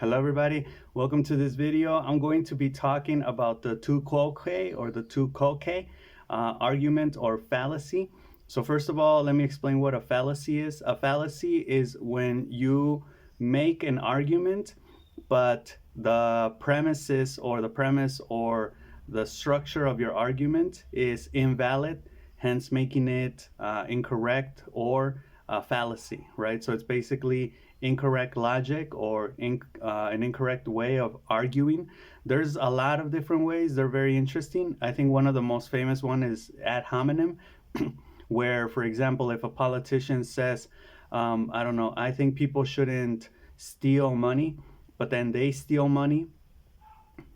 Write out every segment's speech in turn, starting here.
Hello everybody, welcome to this video. I'm going to be talking about the two quoque or the two quoque argument or fallacy. So first of all, let me explain what a fallacy is. A fallacy is when you make an argument, but the premises or the premise or the structure of your argument is invalid, hence making it incorrect or a fallacy, right? So it's basically incorrect logic or an incorrect way of arguing. There's a lot of different ways. They're very interesting. I think one of the most famous one is ad hominem, where, for example, if a politician says, I don't know, I think people shouldn't steal money, but then they steal money,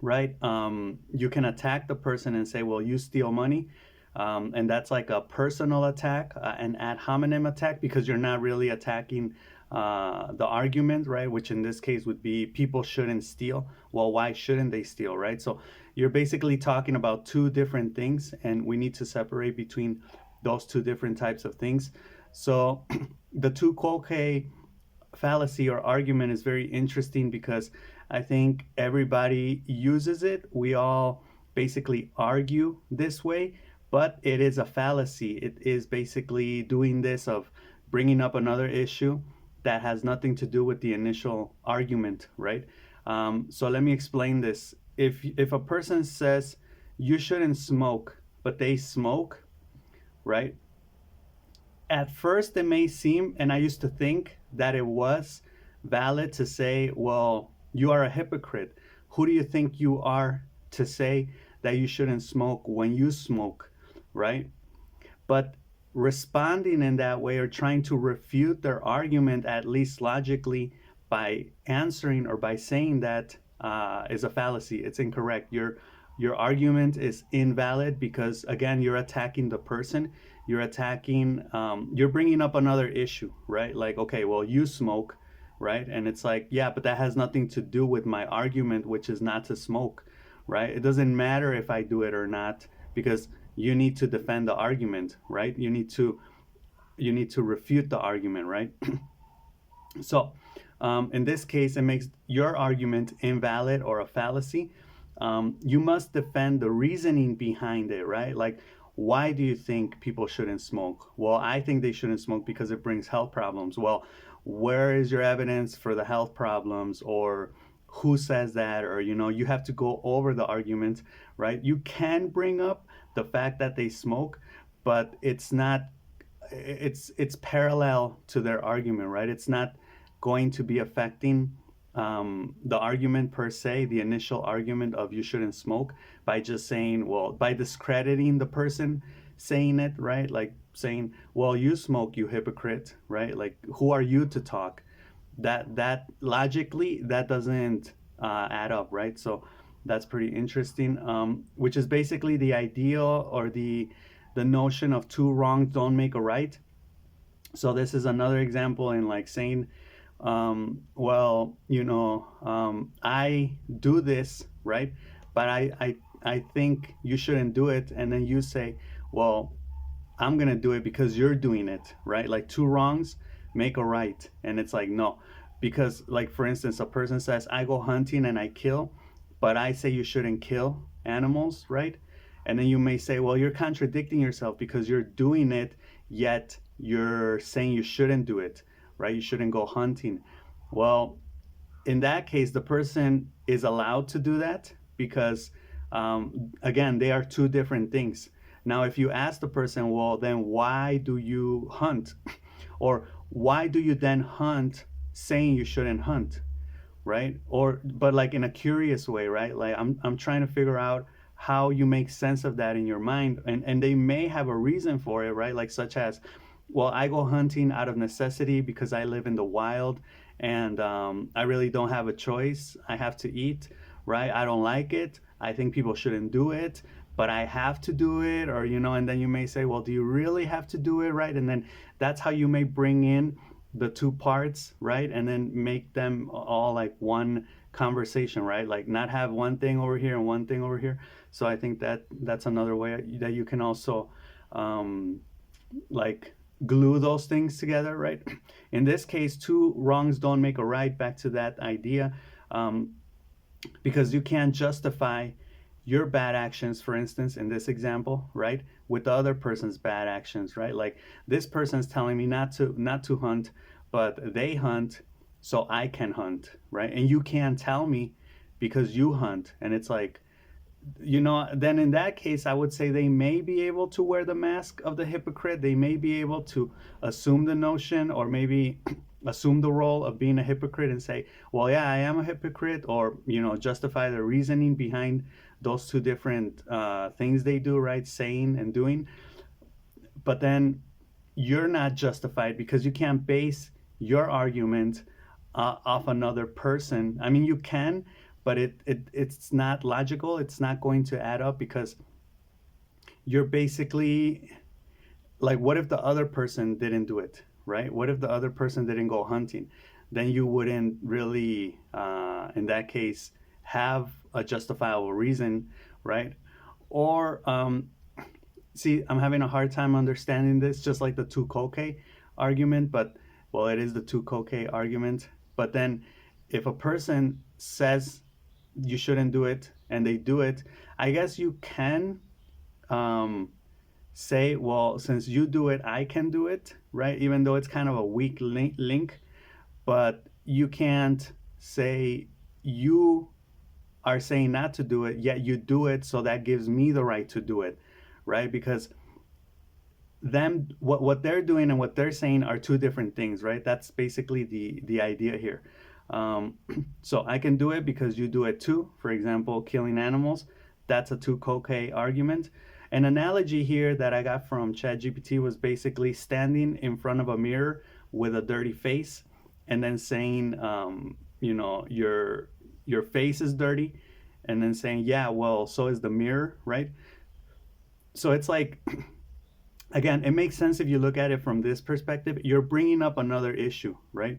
right? You can attack the person and say, well, you steal money. And that's like a personal attack, an ad hominem attack, because you're not really attacking the argument, right? Which in this case would be people shouldn't steal. Well, why shouldn't they steal, right? So you're basically talking about two different things, and we need to separate between those two different types of things. So the two quoque fallacy or argument is very interesting because I think everybody uses it. We all basically argue this way, but it is a fallacy. It is basically doing this of bringing up another issue that has nothing to do with the initial argument, right? So let me explain this. If a person says you shouldn't smoke, but they smoke, right? At first it may seem, and I used to think that it was valid to say, well, you are a hypocrite. Who do you think you are to say that you shouldn't smoke when you smoke, right? But responding in that way or trying to refute their argument, at least logically, by answering or by saying that is a fallacy. It's incorrect. Your argument is invalid because, again, you're attacking the person. You're attacking, you're bringing up another issue, right? Like, okay, well, you smoke, right? And it's like, yeah, but that has nothing to do with my argument, which is not to smoke, right? It doesn't matter if I do it or not because you need to defend the argument, right? You need to refute the argument, right? So in this case, it makes your argument invalid or a fallacy. You must defend the reasoning behind it, right? Like, why do you think people shouldn't smoke? Well, I think they shouldn't smoke because it brings health problems. Well, where is your evidence for the health problems? Or who says that? Or, you have to go over the argument, right? You can bring up the fact that they smoke, but it's not, it's parallel to their argument, right? It's not going to be affecting the argument per se, the initial argument of you shouldn't smoke, by just saying, well, by discrediting the person saying it, right? Like saying, well, you smoke, you hypocrite, right? Like, who are you to talk? That logically, that doesn't add up, right? So that's pretty interesting, which is basically the idea or the notion of two wrongs don't make a right. So this is another example in like saying, well, I do this, right? But I think you shouldn't do it. And then you say, well, I'm going to do it because you're doing it, right? Like two wrongs make a right. And it's like, no, because like, for instance, a person says, I go hunting and I kill, but I say you shouldn't kill animals, right? And then you may say, well, you're contradicting yourself because you're doing it, yet you're saying you shouldn't do it, right? You shouldn't go hunting. Well, in that case, the person is allowed to do that because, again, they are two different things. Now, if you ask the person, well, then why do you hunt? Or why do you then hunt saying you shouldn't hunt, right? Or, but like in a curious way, right? Like I'm trying to figure out how you make sense of that in your mind. And they may have a reason for it, right? Like such as, well, I go hunting out of necessity because I live in the wild and I really don't have a choice. I have to eat, right? I don't like it. I think people shouldn't do it, but I have to do it. Or, and then you may say, well, do you really have to do it, right? And then that's how you may bring in the two parts, right? And then make them all like one conversation, right? Like not have one thing over here and one thing over here. So I think that that's another way that you can also like glue those things together, right? In this case, two wrongs don't make a right. Back to that idea. Because you can't justify your bad actions, for instance, in this example, right, with the other person's bad actions, right? Like this person's telling me not to hunt, but they hunt, so I can hunt, right? And you can't tell me because you hunt, and it's like, then in that case, I would say they may be able to wear the mask of the hypocrite. They may be able to assume the notion, or maybe assume the role of being a hypocrite and say, well, yeah, I am a hypocrite, or, justify the reasoning behind those two different things they do, right? Saying and doing. But then you're not justified because you can't base your argument off another person. I mean, you can, but it's not logical. It's not going to add up because you're basically like, what if the other person didn't do it, right? What if the other person didn't go hunting? Then you wouldn't really, in that case, have a justifiable reason, right? Or see, I'm having a hard time understanding this, just like the tu quoque argument, but well, it is the tu quoque argument. But then if a person says you shouldn't do it and they do it, I guess you can say, well, since you do it, I can do it, right? Even though it's kind of a weak link, but you can't say you are saying not to do it, yet you do it, so that gives me the right to do it, right? Because them, what they're doing and what they're saying are two different things, right? That's basically the idea here. So I can do it because you do it too. For example, killing animals, that's a tu quoque argument. An analogy here that I got from ChatGPT was basically standing in front of a mirror with a dirty face and then saying, your face is dirty, and then saying, yeah, well, so is the mirror, right? So it's like, again, it makes sense if you look at it from this perspective. You're bringing up another issue, right?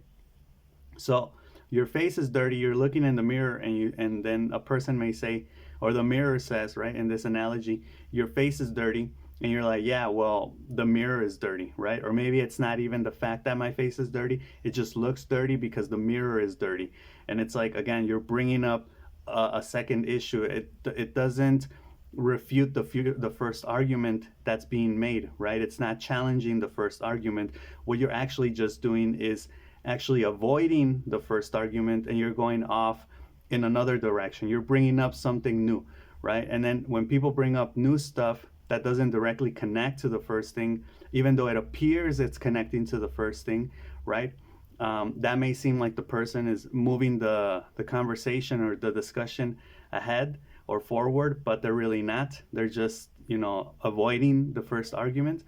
So your face is dirty, you're looking in the mirror, and then a person may say, or the mirror says, right, in this analogy, your face is dirty, and you're like, yeah, well, the mirror is dirty, right? Or maybe it's not even the fact that my face is dirty, it just looks dirty because the mirror is dirty. And it's like, again, you're bringing up a second issue. It doesn't refute the first argument that's being made, right? It's not challenging the first argument. What you're actually just doing is actually avoiding the first argument, and you're going off in another direction. You're bringing up something new, right? And then when people bring up new stuff that doesn't directly connect to the first thing, even though it appears it's connecting to the first thing, right? That may seem like the person is moving the conversation or the discussion ahead or forward, but they're really not. They're just, avoiding the first argument.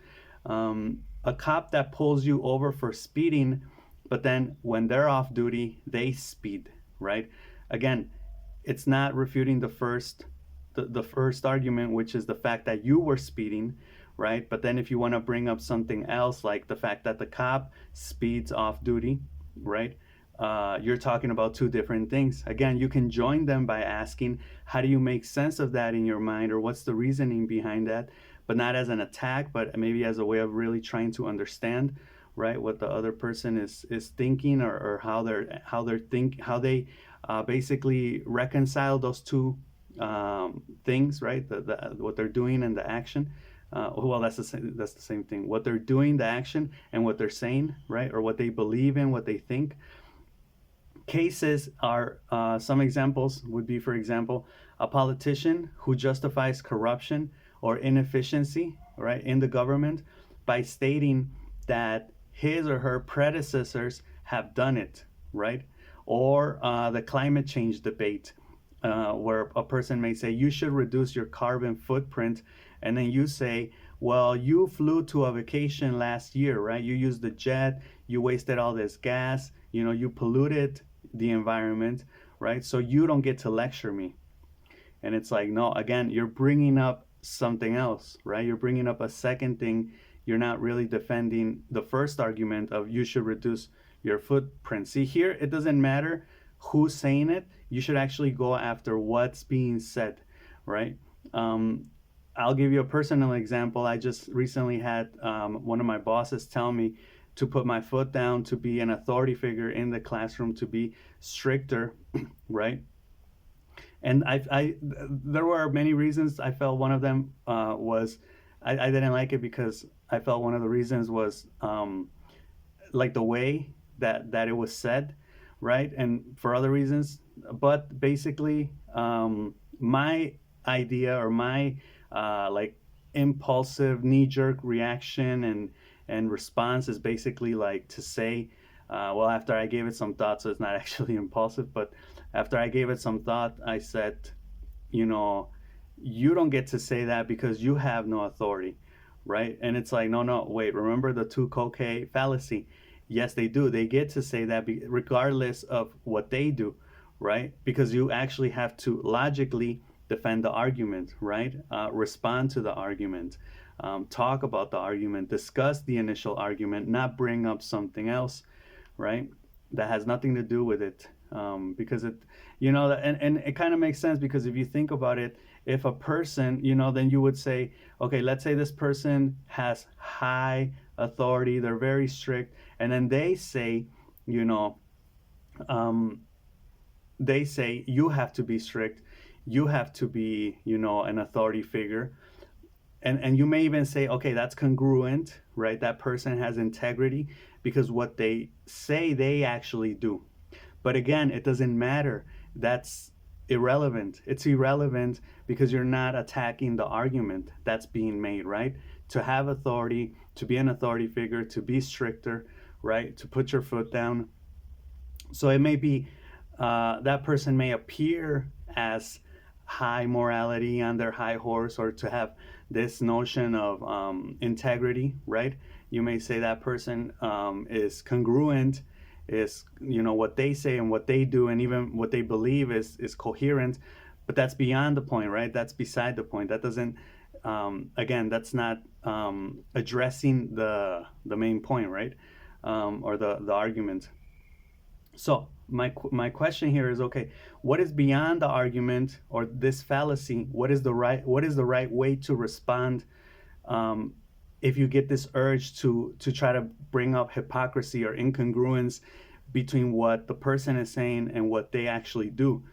A cop that pulls you over for speeding, but then when they're off duty, they speed, right? Again, it's not refuting the first argument, which is the fact that you were speeding, right? But then if you want to bring up something else, like the fact that the cop speeds off duty, right? You're talking about two different things. Again, you can join them by asking, how do you make sense of that in your mind, or what's the reasoning behind that? But not as an attack, but maybe as a way of really trying to understand, right, what the other person is thinking, or how they basically reconcile those two things, right? What they're doing and the action. Well, that's the same thing. What they're doing, the action, and what they're saying, right? Or what they believe in, what they think. Cases are, some examples would be, for example, a politician who justifies corruption or inefficiency, right, in the government by stating that his or her predecessors have done it, right? Or the climate change debate, where a person may say, you should reduce your carbon footprint, and then you say, well, you flew to a vacation last year, right? You used the jet, you wasted all this gas, you polluted the environment, right? So you don't get to lecture me. And it's like, no, again, you're bringing up something else, right? You're bringing up a second thing. You're not really defending the first argument of you should reduce your footprint. See, here, it doesn't matter who's saying it. You should actually go after what's being said, right? I'll give you a personal example. I just recently had one of my bosses tell me to put my foot down, to be an authority figure in the classroom, to be stricter, right? And there were many reasons. I felt one of them was I didn't like it because I felt one of the reasons was like the way that it was said, right? And for other reasons, but basically, my idea or my like impulsive knee-jerk reaction and response is basically like to say, well, after I gave it some thought, so it's not actually impulsive, but after I gave it some thought, I said, you know, you don't get to say that because you have no authority, right? And it's like, no, no, wait, remember the two Quoque fallacy? Yes, they do. They get to say that regardless of what they do, right? Because you actually have to logically defend the argument, right? Respond to the argument, talk about the argument, discuss the initial argument, not bring up something else, right? That has nothing to do with it. Because it, and it kind of makes sense because if you think about it, if a person, then you would say, okay, let's say this person has high authority, they're very strict, and then they say, um, they say you have to be strict, you have to be, an authority figure. And you may even say, okay, that's congruent, right? That person has integrity because what they say they actually do. But again, it doesn't matter. That's irrelevant. It's irrelevant because you're not attacking the argument that's being made, right? To have authority, to be an authority figure, to be stricter, right? To put your foot down. So it may be that person may appear as high morality on their high horse, or to have this notion of integrity, right? You may say that person is congruent, is what they say and what they do and even what they believe is coherent, but that's beyond the point, right? That's beside the point. That doesn't again, that's not addressing the main point, right? Or the argument. So my question here is, okay, what is beyond the argument or this fallacy? What is the right way to respond if you get this urge to try to bring up hypocrisy or incongruence between what the person is saying and what they actually do?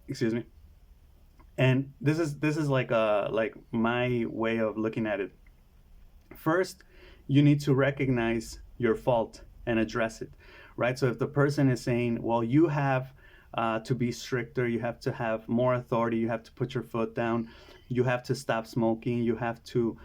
Excuse me. And this is like my way of looking at it. First, you need to recognize your fault and address it, right? So if the person is saying, well, you have to be stricter, you have to have more authority, you have to put your foot down, you have to stop smoking, you have to,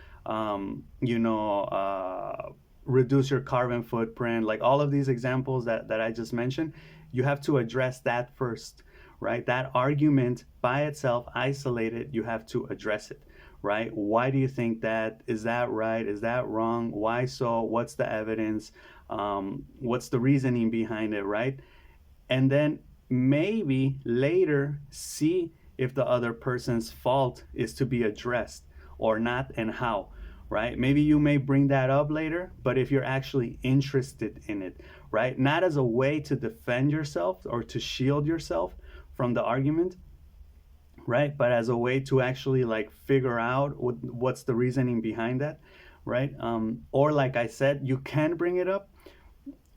reduce your carbon footprint, like all of these examples that I just mentioned, you have to address that first, right? That argument by itself, isolated, you have to address it, right? Why do you think that? Is that right? Is that wrong? Why so? What's the evidence? What's the reasoning behind it, right? And then maybe later see if the other person's fault is to be addressed or not, and how, right? Maybe you may bring that up later, but if you're actually interested in it, right? Not as a way to defend yourself or to shield yourself from the argument, right? But as a way to actually like figure out what's the reasoning behind that, right? Or like I said, you can bring it up,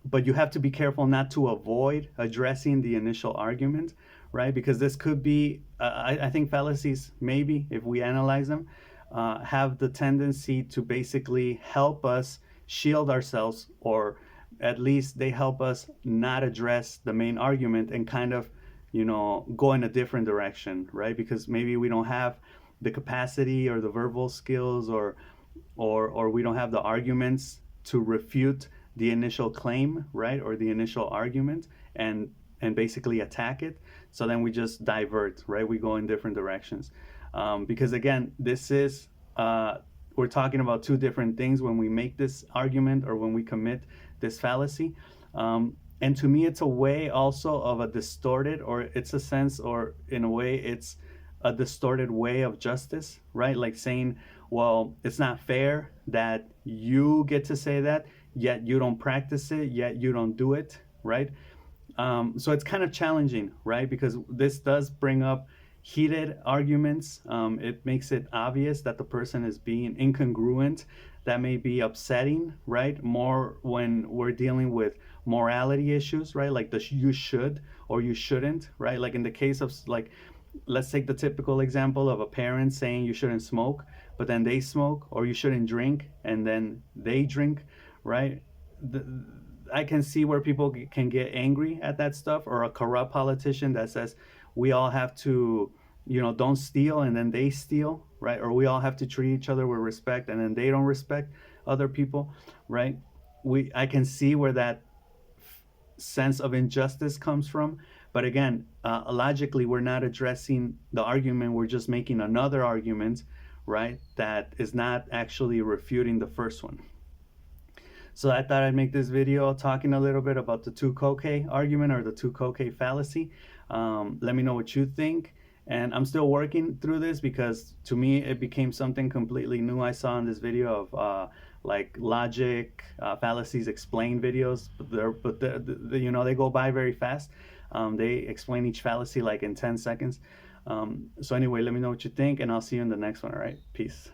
but you have to be careful not to avoid addressing the initial argument, right? Because this could be, I think fallacies, maybe if we analyze them, have the tendency to basically help us shield ourselves, or at least they help us not address the main argument and kind of, go in a different direction, right? Because maybe we don't have the capacity or the verbal skills, or we don't have the arguments to refute the initial claim, right? Or the initial argument, and basically attack it. So then we just divert, right? We go in different directions. Because again, this is, we're talking about two different things when we make this argument or when we commit this fallacy. And to me, it's a way also of a distorted, or it's a sense, or in a way, it's a distorted way of justice, right? Like saying, well, it's not fair that you get to say that, yet you don't practice it, yet you don't do it, right? So it's kind of challenging, right? Because this does bring up heated arguments. It makes it obvious that the person is being incongruent that may be upsetting, right? More when we're dealing with morality issues, right? Like the you should or you shouldn't, right? Like in the case of like, let's take the typical example of a parent saying you shouldn't smoke, but then they smoke, or you shouldn't drink and then they drink, right? the, I can see where people can get angry at that stuff, or a corrupt politician that says we all have to, don't steal, and then they steal, right? Or we all have to treat each other with respect, and then they don't respect other people, right? I can see where that sense of injustice comes from. But again, logically, we're not addressing the argument. We're just making another argument, right? That is not actually refuting the first one. So I thought I'd make this video talking a little bit about the two Quoque argument, or the two Quoque fallacy. Let me know what you think. And I'm still working through this, because to me it became something completely new. I saw in this video of like logic, fallacies explain videos, but they go by very fast. They explain each fallacy like in 10 seconds. So anyway, let me know what you think, and I'll see you in the next one. All right, peace.